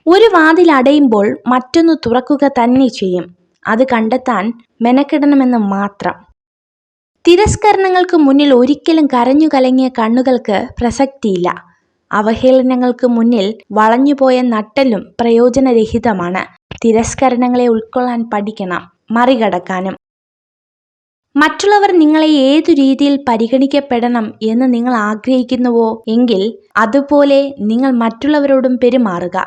ഒരു വാതിൽ അടയുമ്പോൾ മറ്റൊന്ന് തുറക്കുക തന്നെ ചെയ്യും. അത് കണ്ടെത്താൻ മെനക്കെടണമെന്ന് മാത്രം. തിരസ്കരണങ്ങൾക്ക് മുന്നിൽ ഒരിക്കലും കരഞ്ഞു കലങ്ങിയ കണ്ണുകൾക്ക് പ്രസക്തിയില്ല. അവഹേളനങ്ങൾക്ക് മുന്നിൽ വളഞ്ഞുപോയ നട്ടെല്ലും പ്രയോജനരഹിതമാണ്. തിരസ്കരണങ്ങളെ ഉൾക്കൊള്ളാൻ പഠിക്കണം, മറികടക്കാനും. മറ്റുള്ളവർ നിങ്ങളെ ഏതു രീതിയിൽ പരിഗണിക്കപ്പെടണം എന്ന് നിങ്ങൾ ആഗ്രഹിക്കുന്നുവോ എങ്കിൽ അതുപോലെ നിങ്ങൾ മറ്റുള്ളവരോടും പെരുമാറുക.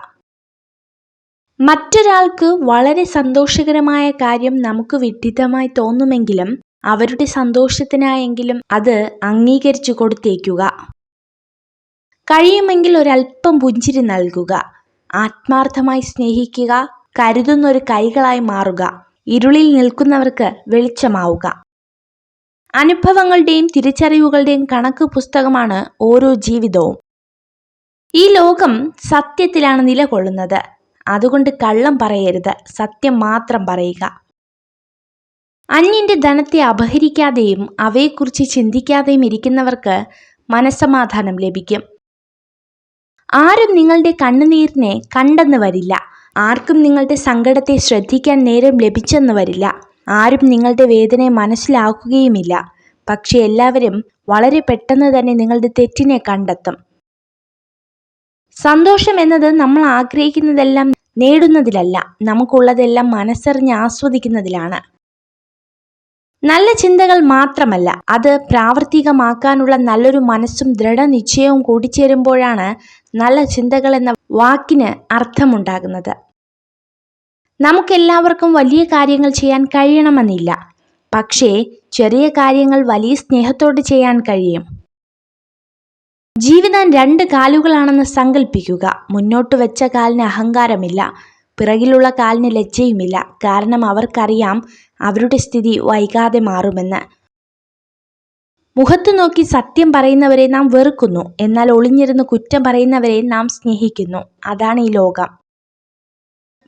മറ്റൊരാൾക്ക് വളരെ സന്തോഷകരമായ കാര്യം നമുക്ക് വിഡ്ഢിത്തമായി തോന്നുമെങ്കിലും അവരുടെ സന്തോഷത്തിനായെങ്കിലും അത് അംഗീകരിച്ചു കൊടുത്തേക്കുക. കഴിയുമെങ്കിൽ ഒരല്പം പുഞ്ചിരി നൽകുക. ആത്മാർത്ഥമായി സ്നേഹിക്കുക. കരുതുന്നൊരു കൈകളായി മാറുക. ഇരുളിൽ നിൽക്കുന്നവർക്ക് വെളിച്ചമാവുക. അനുഭവങ്ങളുടെയും തിരിച്ചറിവുകളുടെയും കണക്ക് പുസ്തകമാണ് ഓരോ ജീവിതവും. ഈ ലോകം സത്യത്തിലാണ് നിലകൊള്ളുന്നത്. അതുകൊണ്ട് കള്ളം പറയരുത്, സത്യം മാത്രം പറയുക. അന്യന്റെ ധനത്തെ അപഹരിക്കാതെയും അവയെക്കുറിച്ച് ചിന്തിക്കാതെയും ഇരിക്കുന്നവർക്ക് മനസ്സമാധാനം ലഭിക്കും. ആരും നിങ്ങളുടെ കണ്ണുനീരിനെ കണ്ടെന്ന് വരില്ല. ആർക്കും നിങ്ങളുടെ സങ്കടത്തെ ശ്രദ്ധിക്കാൻ നേരം ലഭിച്ചെന്ന് വരില്ല. ആരും നിങ്ങളുടെ വേദനയെ മനസ്സിലാക്കുകയുമില്ല. പക്ഷെ എല്ലാവരും വളരെ പെട്ടെന്ന് തന്നെ നിങ്ങളുടെ തെറ്റിനെ കണ്ടെത്തും. സന്തോഷം എന്നത് നമ്മൾ ആഗ്രഹിക്കുന്നതെല്ലാം നേടുന്നതിലല്ല, നമുക്കുള്ളതെല്ലാം മനസ്സറിഞ്ഞ് ആസ്വദിക്കുന്നതിലാണ്. നല്ല ചിന്തകൾ മാത്രമല്ല, അത് പ്രാവർത്തികമാക്കാനുള്ള നല്ലൊരു മനസ്സും ദൃഢനിശ്ചയവും കൂടിച്ചേരുമ്പോഴാണ് നല്ല ചിന്തകൾ എന്ന വാക്കിന് അർത്ഥമുണ്ടാകുന്നത്. നമുക്കെല്ലാവർക്കും വലിയ കാര്യങ്ങൾ ചെയ്യാൻ കഴിയണമെന്നില്ല. പക്ഷേ ചെറിയ കാര്യങ്ങൾ വലിയ സ്നേഹത്തോടെ ചെയ്യാൻ കഴിയും. ജീവിതം 2 കാലുകളാണെന്ന് സങ്കല്പിക്കുക. മുന്നോട്ട് വെച്ച കാലിന് അഹങ്കാരമില്ല, പിറകിലുള്ള കാലിന് ലജ്ജയുമില്ല. കാരണം അവർക്കറിയാം അവരുടെ സ്ഥിതി വൈകാതെ മാറുമെന്ന്. മുഖത്തു നോക്കി സത്യം പറയുന്നവരെ നാം വെറുക്കുന്നു, എന്നാൽ ഒളിഞ്ഞിരുന്ന് കുറ്റം പറയുന്നവരെ നാം സ്നേഹിക്കുന്നു. അതാണ് ഈ ലോകം.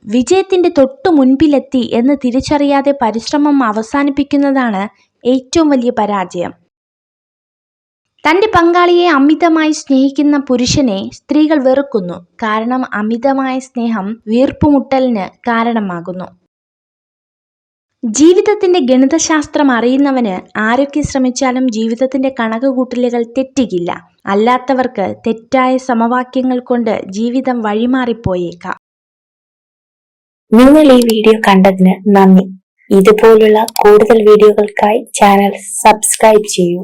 വിജയത്തിന്റെ തൊട്ടു മുൻപിലെത്തി എന്ന് തിരിച്ചറിയാതെ പരിശ്രമം അവസാനിപ്പിക്കുന്നതാണ് ഏറ്റവും വലിയ പരാജയം. തന്റെ പങ്കാളിയെ അമിതമായി സ്നേഹിക്കുന്ന പുരുഷനെ സ്ത്രീകൾ വെറുക്കുന്നു. കാരണം അമിതമായ സ്നേഹം വീർപ്പുമുട്ടലിന് കാരണമാകുന്നു. ജീവിതത്തിന്റെ ഗണിതശാസ്ത്രം അറിയുന്നവന് ആരൊക്കെ ശ്രമിച്ചാലും ജീവിതത്തിന്റെ കണക്കുകൂട്ടലുകൾ തെറ്റുകില്ല. അല്ലാത്തവർക്ക് തെറ്റായ സമവാക്യങ്ങൾ കൊണ്ട് ജീവിതം വഴിമാറിപ്പോയേക്കാം. നിങ്ങൾ ഈ വീഡിയോ കണ്ടതിന് നന്ദി. ഇതുപോലുള്ള കൂടുതൽ വീഡിയോകൾക്കായി ചാനൽ സബ്സ്ക്രൈബ് ചെയ്യൂ.